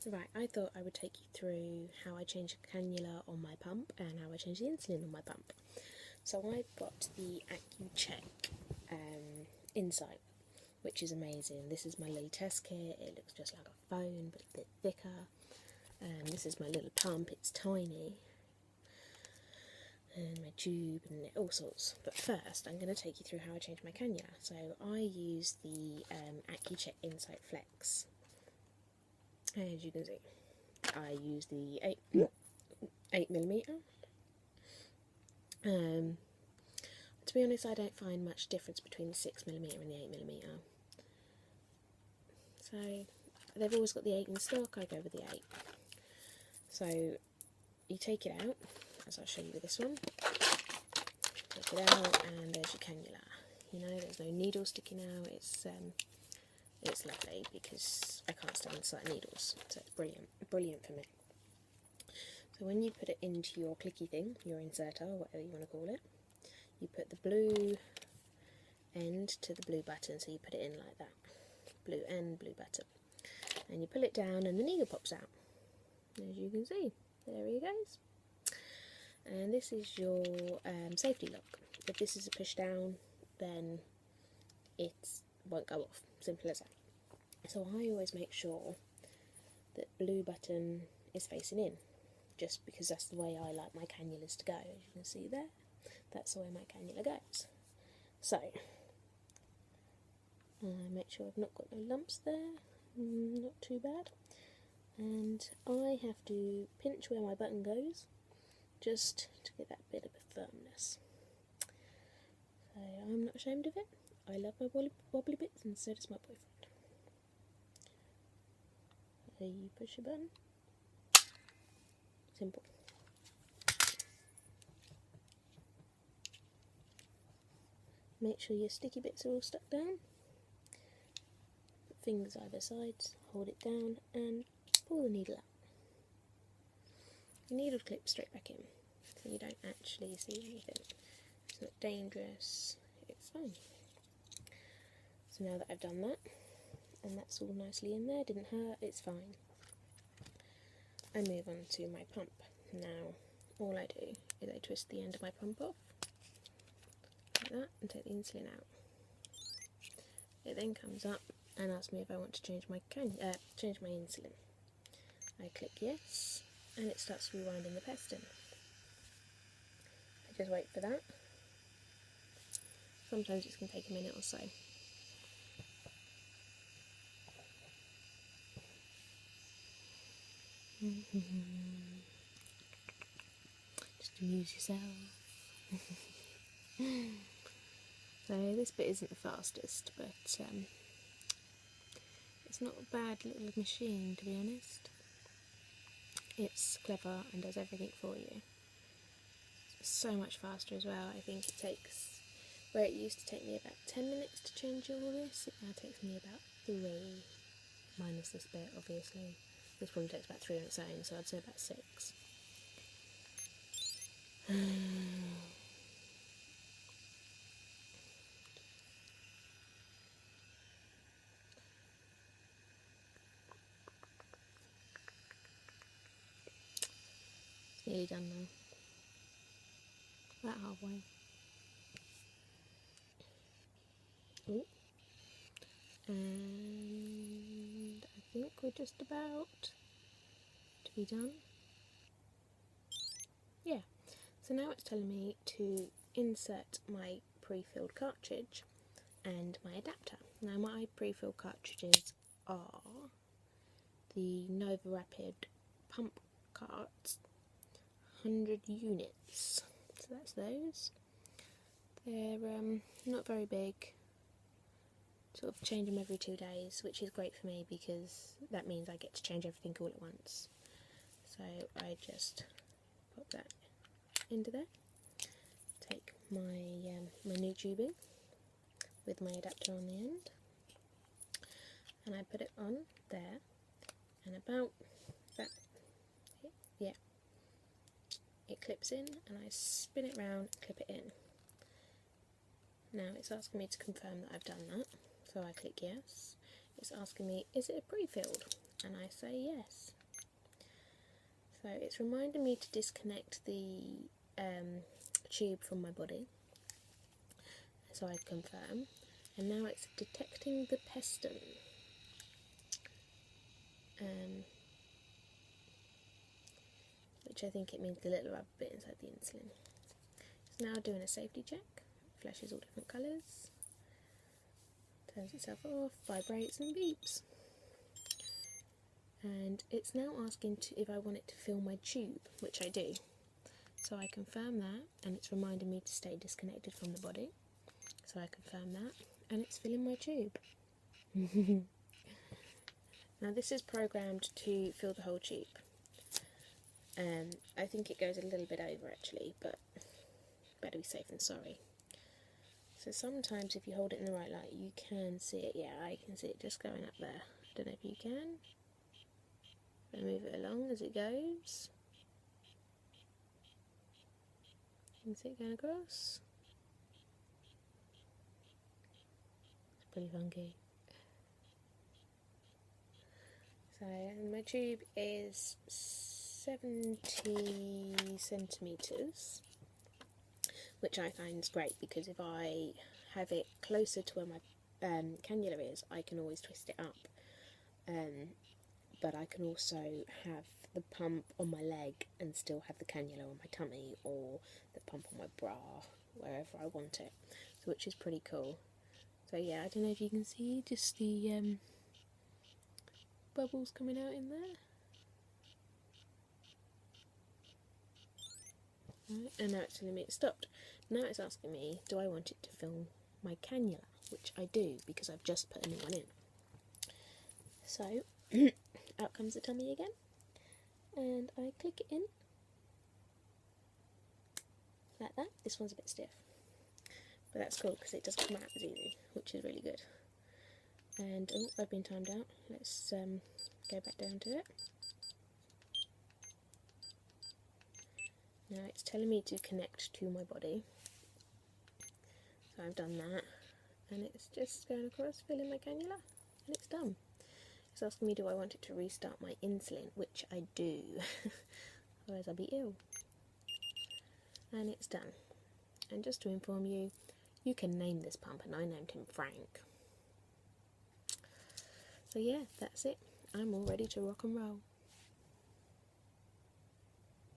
Right, I thought I would take you through how I change the cannula on my pump and how I change the insulin on my pump. So I've got the AccuCheck Insight, which is amazing. This is my little test kit. It looks just like a phone, but a bit thicker. This is my little pump. It's tiny. And my tube and all sorts. But first, I'm going to take you through how I change my cannula. So I use the AccuCheck Insight Flex. As you can see, I use the 8mm. To be honest, I don't find much difference between the 6mm and the 8mm. So they've always got the 8 in stock. I go with the 8. So you take it out, as I'll show you with this one. Take it out, and there's your cannula. You know, there's no needle sticking out. It's lovely because I can't stand inside needles, so it's brilliant for me. So when you put it into your clicky thing, your inserter, or whatever you want to call it, you put the blue end to the blue button, so you put it in like that, blue end, blue button, and you pull it down and the needle pops out, as you can see. There he goes. And this is your safety lock. If this is a push down, then it won't go off. Simple as that. So I always make sure that blue button is facing in, just because that's the way I like my cannulas to go. As you can see there, that's the way my cannula goes. So make sure I've not got no lumps there, not too bad. And I have to pinch where my button goes, just to get that bit of a firmness. So I'm not ashamed of it. I love my wobbly bits, and so does my boyfriend. So you push your button. Simple. Make sure your sticky bits are all stuck down. Put fingers either side, hold it down, and pull the needle out. The needle clips straight back in, so you don't actually see anything. It's not dangerous, it's fine. So now that I've done that, and that's all nicely in there, didn't hurt, it's fine, I move on to my pump. Now, all I do is I twist the end of my pump off, like that, and take the insulin out. It then comes up and asks me if I want to change my insulin. I click yes, and it starts rewinding the piston. I just wait for that. Sometimes it can take a minute or so. Just amuse yourself. So this bit isn't the fastest, but it's not a bad little machine, to be honest. It's clever and does everything for you. It's so much faster as well. I think it takes, where it used to take me about 10 minutes to change all this, it now takes me about 3, minus this bit obviously. This probably takes about 3 on its own, so I'd say about 6. It's nearly done now. About halfway. Ooh. And I think we're just about to be done. Yeah, so now it's telling me to insert my pre-filled cartridge and my adapter. Now my pre-filled cartridges are the Nova Rapid pump carts, 100 units, so that's those. They're not very big, sort of change them every 2 days, which is great for me because that means I get to change everything all at once. So I just pop that into there, take my my new tubing with my adapter on the end, and I put it on there, and about that, yeah, it clips in, and I spin it round, clip it in. Now it's asking me to confirm that I've done that, so I click yes. It's asking me, is it a pre-filled? and I say yes. So it's reminding me to disconnect the tube from my body, so I confirm, and now it's detecting the piston. Which I think it means the little rubber bit inside the insulin. It's now doing a safety check, flashes all different colours, turns itself off, vibrates and beeps. And it's now asking if I want it to fill my tube, which I do. So I confirm that, and it's reminding me to stay disconnected from the body. So I confirm that, and it's filling my tube. Now this is programmed to fill the whole tube. I think it goes a little bit over actually, but better be safe than sorry. So sometimes if you hold it in the right light you can see it. Yeah, I can see it just going up there. I don't know if you can. I'm going to move it along as it goes. You can see it going across. It's pretty funky. So my tube is 70 centimetres, which I find is great because if I have it closer to where my cannula is, I can always twist it up. But I can also have the pump on my leg and still have the cannula on my tummy, or the pump on my bra, wherever I want it, so which is pretty cool. So yeah, I don't know if you can see just the bubbles coming out in there. Right, and now it's telling me it's stopped. Now it's asking me, do I want it to fill my cannula, which I do because I've just put a new one in. So out comes the tummy again, and I click it in like that. This one's a bit stiff, but that's cool because it doesn't come out as easy, which is really good. And oh, I've been timed out. Let's go back down to it. Now it's telling me to connect to my body, so I've done that, and it's just going across, filling my cannula, and it's done. It's asking me, do I want it to restart my insulin, which I do, otherwise I'll be ill. And it's done. And just to inform you, you can name this pump, and I named him Frank. So yeah, that's it. I'm all ready to rock and roll.